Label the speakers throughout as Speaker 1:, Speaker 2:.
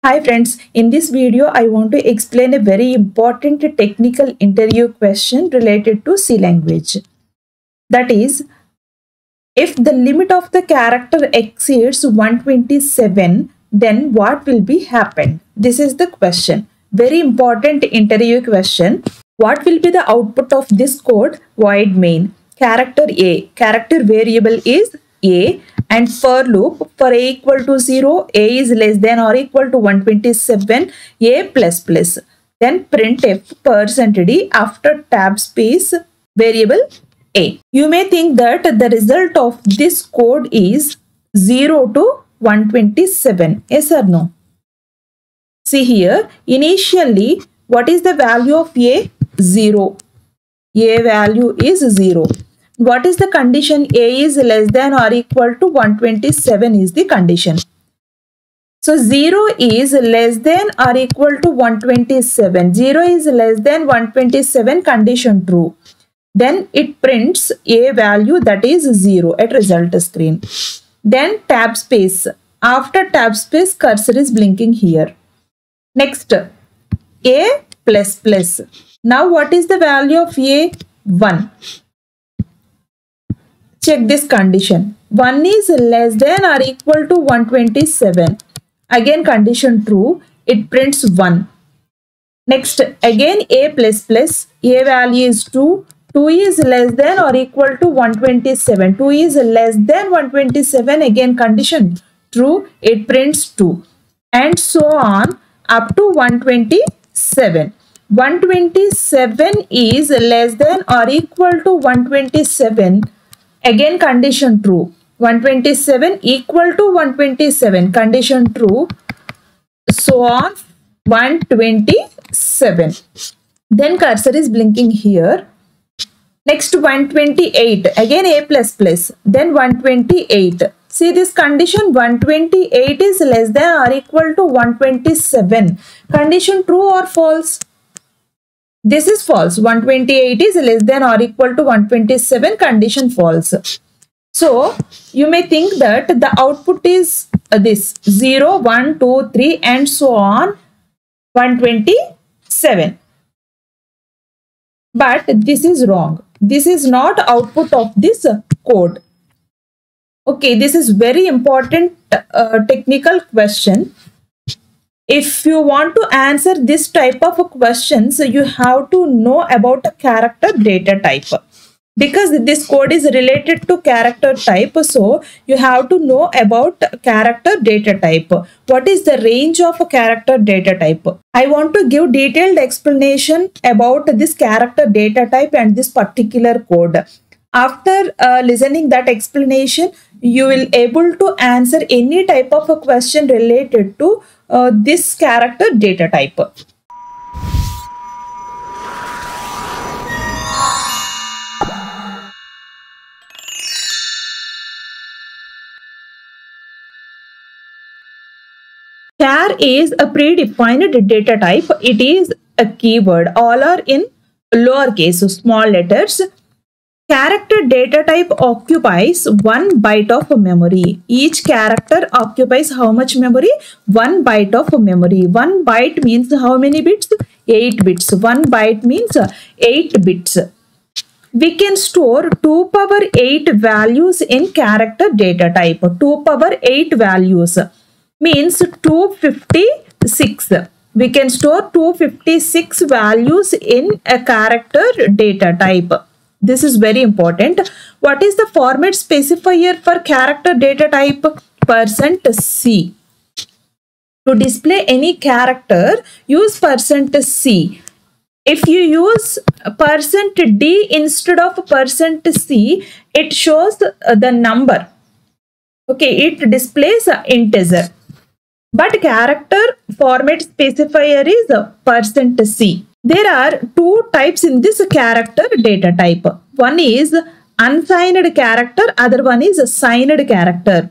Speaker 1: Hi friends, in this video I want to explain a very important technical interview question related to C language. That is, if the limit of the character exceeds 127, then what will be happen? This is the question. Very important interview question. What will be the output of this code? Void main. Character A. Character variable is A, and for loop for A equal to 0, A is less than or equal to 127, A plus plus. Then printf %d after tab space variable A. You may think that the result of this code is 0 to 127. Yes or no? See here, initially, what is the value of A? 0. A value is 0. What is the condition? A is less than or equal to 127 is the condition. So 0 is less than or equal to 127. 0 is less than 127, condition true. Then it prints A value, that is 0 at result screen. Then tab space. After tab space, cursor is blinking here. Next, A plus plus. Now what is the value of A? 1. Check this condition. 1 is less than or equal to 127. Again condition true. It prints 1. Next, again A plus plus. A value is 2. 2 is less than or equal to 127. 2 is less than 127. Again condition true. It prints 2. And so on up to 127. 127 is less than or equal to 127. Again condition true. 127 equal to 127. Condition true. So on 127. Then cursor is blinking here. Next 128. Again A plus plus. Then 128. See this condition, 128 is less than or equal to 127. Condition true or false? This is false. 128 is less than or equal to 127. Condition false. So you may think that the output is this 0, 1, 2, 3 and so on 127. But this is wrong. This is not output of this code. Okay, this is very important technical question. If you want to answer this type of questions, you have to know about a character data type. Because this code is related to character type, so you have to know about character data type. What is the range of a character data type? I want to give detailed explanation about this character data type and this particular code. After listening that explanation, you will able to answer any type of a question related to this character data type. Char is a predefined data type. It is a keyword. All are in lowercase, so small letters. Character data type occupies 1 byte of memory. Each character occupies how much memory? 1 byte of memory. 1 byte means how many bits? 8 bits. 1 byte means 8 bits. We can store 2 power 8 values in character data type. 2 power 8 values means 256. We can store 256 values in a character data type. This is very important. What is the format specifier for character data type? %C. To display any character, use %C. If you use %D instead of %C, it shows the number. Okay, it displays an integer. But character format specifier is %C. There are two types in this character data type. One is unsigned character, other one is signed character.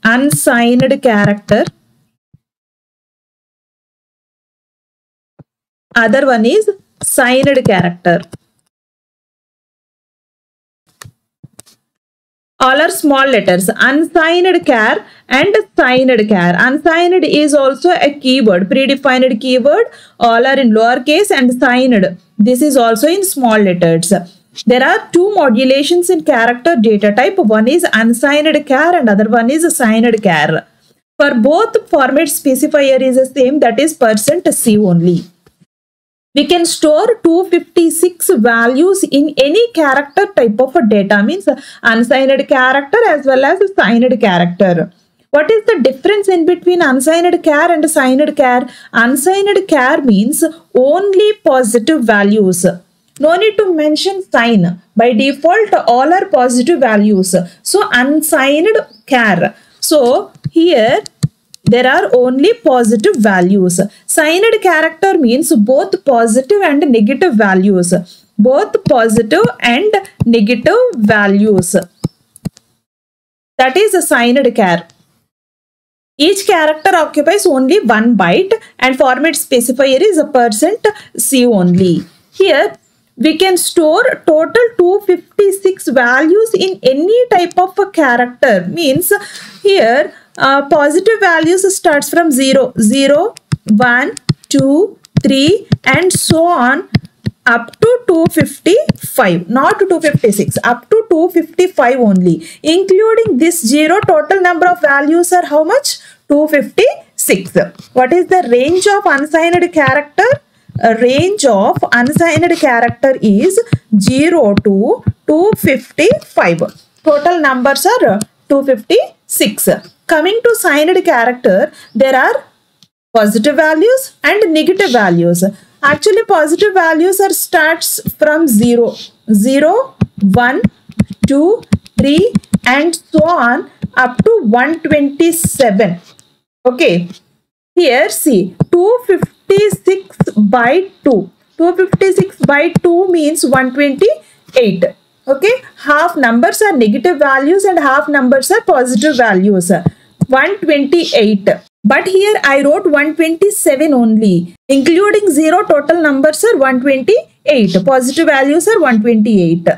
Speaker 1: Unsigned character, other one is signed character. All are small letters. Unsigned char and signed char. Unsigned is also a keyword, predefined keyword. All are in lowercase, and signed, this is also in small letters. There are two modulations in character data type. One is unsigned char and other one is signed char. For both, format specifier is the same, that is %c only. We can store 256 values in any character type of a data, means unsigned character as well as signed character. What is the difference in between unsigned char and signed char? Unsigned char means only positive values. No need to mention sign. By default, all are positive values. So, unsigned char. So, here there are only positive values. Signed character means both positive and negative values. Both positive and negative values. That is a signed char. Each character occupies only 1 byte and format specifier is a %c only. Here we can store total 256 values in any type of a character. Means here positive values starts from 0, 0, 1, 2, 3 and so on up to 255, not 256, up to 255 only. Including this 0, total number of values are how much? 256. What is the range of unsigned character? A range of unsigned character is 0 to 255. Total numbers are 256. Coming to signed character, there are positive values and negative values. Actually, positive values are starts from 0, 0, 1, 2, 3 and so on up to 127. Okay. Here see 256 by 2. 256 by 2 means 128. Okay. Half numbers are negative values and half numbers are positive values. 128. But here I wrote 127 only. Including 0, total numbers are 128. Positive values are 128.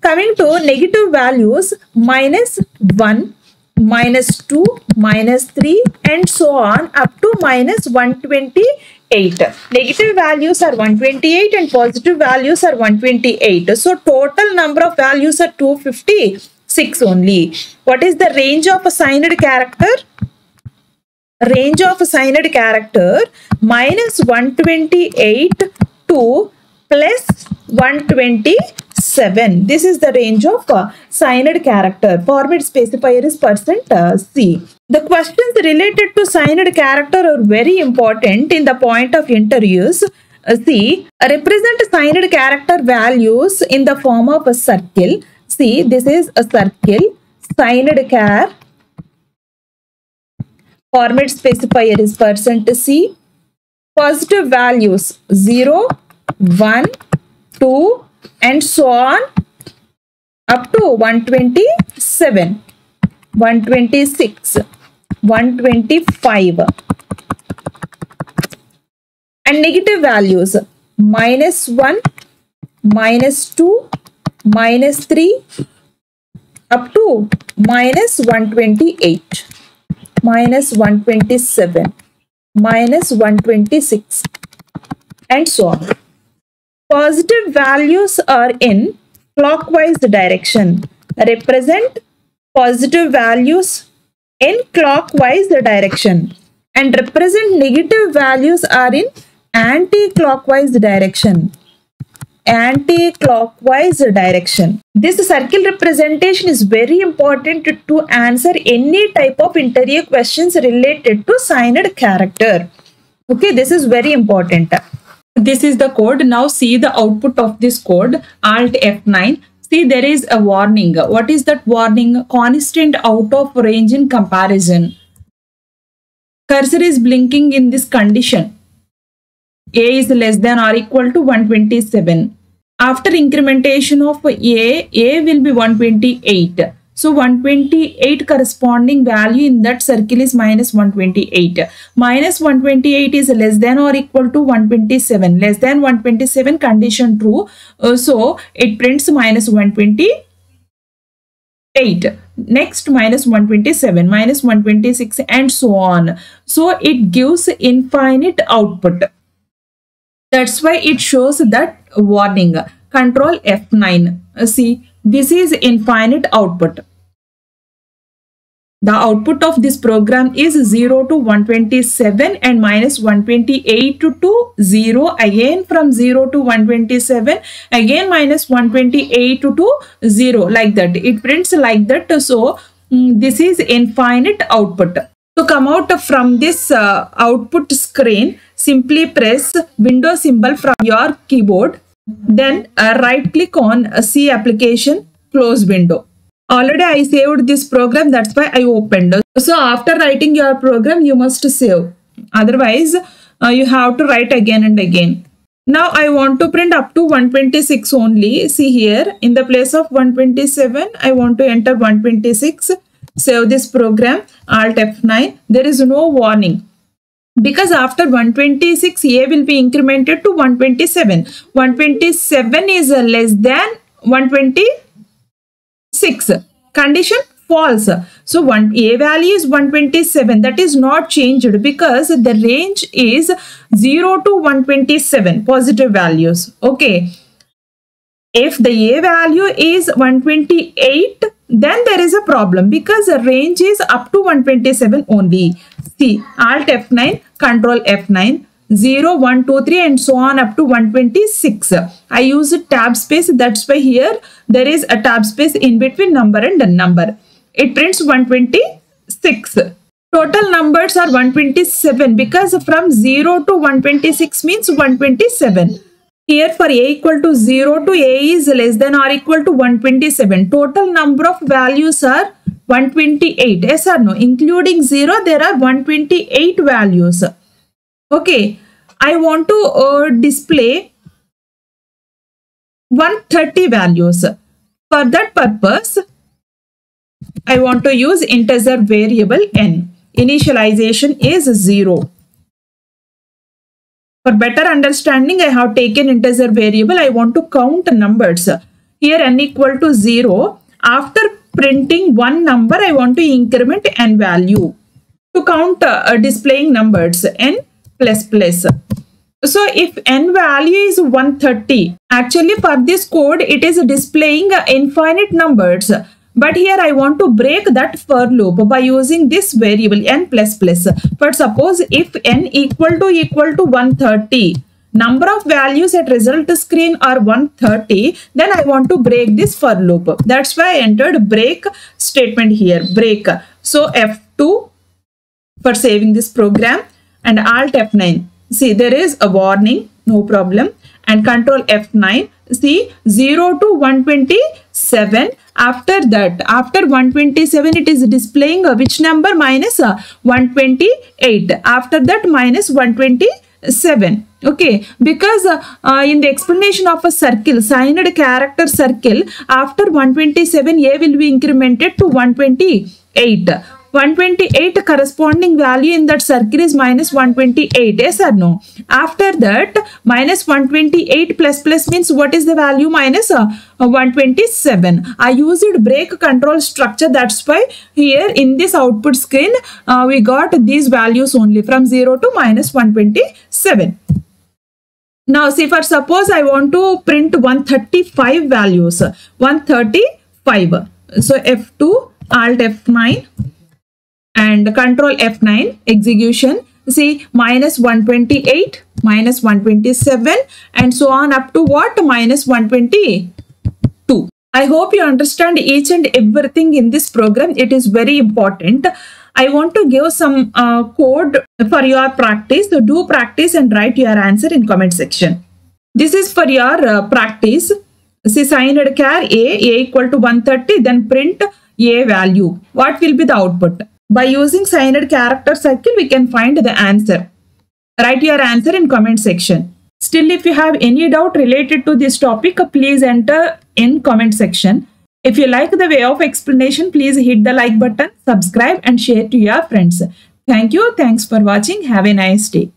Speaker 1: Coming to negative values, -1, -2, -3 and so on up to -128. Negative values are 128 and positive values are 128. So total number of values are 256 only. What is the range of a signed character? Range of a signed character -128 to +127. This is the range of signed character. Format specifier is %c. The questions related to signed character are very important in the point of interviews. See, represent signed character values in the form of a circle. See, this is a circle. Signed char. Format specifier is %c. Positive values 0, 1, 2 and so on up to 127, 126, 125. And negative values -1, -2, -3 up to -128, -127, -126 and so on. Positive values are in clockwise direction. Represent positive values in clockwise direction and represent negative values are in anti-clockwise direction. Anti-clockwise direction. This circle representation is very important to answer any type of interview questions related to signed character. Okay, this is very important. This is the code. Now see the output of this code. Alt F9. See, there is a warning. What is that warning? Constant out of range in comparison. Cursor is blinking in this condition. A is less than or equal to 127. After incrementation of A will be 128. So 128 corresponding value in that circle is -128. -128 is less than or equal to 127. Less than 127 condition true. So it prints -128. 8. Next minus 127, minus 126, and so on. So it gives infinite output. That's why it shows that warning. Control F9. See, this is infinite output. The output of this program is 0 to 127 and minus 128 to 0. Again from 0 to 127. Again minus 128 to 0. Like that. It prints like that. So this is infinite output. To come out from this output screen, simply press window symbol from your keyboard. Then right click on C application, close window. Already I saved this program, that's why I opened. So after writing your program, you must save. Otherwise, you have to write again and again. Now I want to print up to 126 only. See here, in the place of 127, I want to enter 126. Save this program, Alt F9. There is no warning. Because after 126, A will be incremented to 127. 127 is less than 126. Condition false. So A value is 127. That is not changed because the range is 0 to 127 positive values. Okay. If the A value is 128, then there is a problem because the range is up to 127 only. See, Alt F9, Control F9, 0, 1, 2, 3 and so on up to 126. I use a tab space. That's why here there is a tab space in between number and number. It prints 126. Total numbers are 127 because from 0 to 126 means 127. Here for A equal to 0 to A is less than or equal to 127. Total number of values are 128. Yes or no? Including 0, there are 128 values. Okay. I want to display 130 values. For that purpose, I want to use integer variable n. Initialization is 0. For better understanding, I have taken integer variable. I want to count numbers. Here n equal to 0. After printing one number, I want to increment n value. To count displaying numbers, n plus plus. So if n value is 130, actually for this code, it is displaying infinite numbers. But here I want to break that for loop by using this variable n plus plus. But suppose if n equal to 130, number of values at result screen are 130, then I want to break this for loop. That's why I entered break statement here, break. So F2 for saving this program and Alt F9. See, there is a warning, no problem. And Control F9. See, 0 to 127. After that, after 127, it is displaying which number? Minus 128. After that, minus 127. Okay, because in the explanation of a circle, signed character circle, after 127, A will be incremented to 128. 128 corresponding value in that circle is minus 128. Yes or no? After that, minus 128 plus plus means what is the value? Minus 127. I used break control structure. That's why here in this output screen, we got these values only from 0 to minus 127. Now, see, for suppose I want to print 135 values. 135. So, F2, Alt F9. And Control F9 execution. See, minus 128, minus 127 and so on up to what? Minus 122. I hope you understand each and everything in this program. It is very important. I want to give some code for your practice. So do practice and write your answer in comment section. This is for your practice. See, signed char A equal to 130, then print A value. What will be the output? By using signed character circle, we can find the answer. Write your answer in comment section. Still, if you have any doubt related to this topic, please enter in comment section. If you like the way of explanation, please hit the like button, subscribe and share to your friends. Thank you. Thanks for watching. Have a nice day.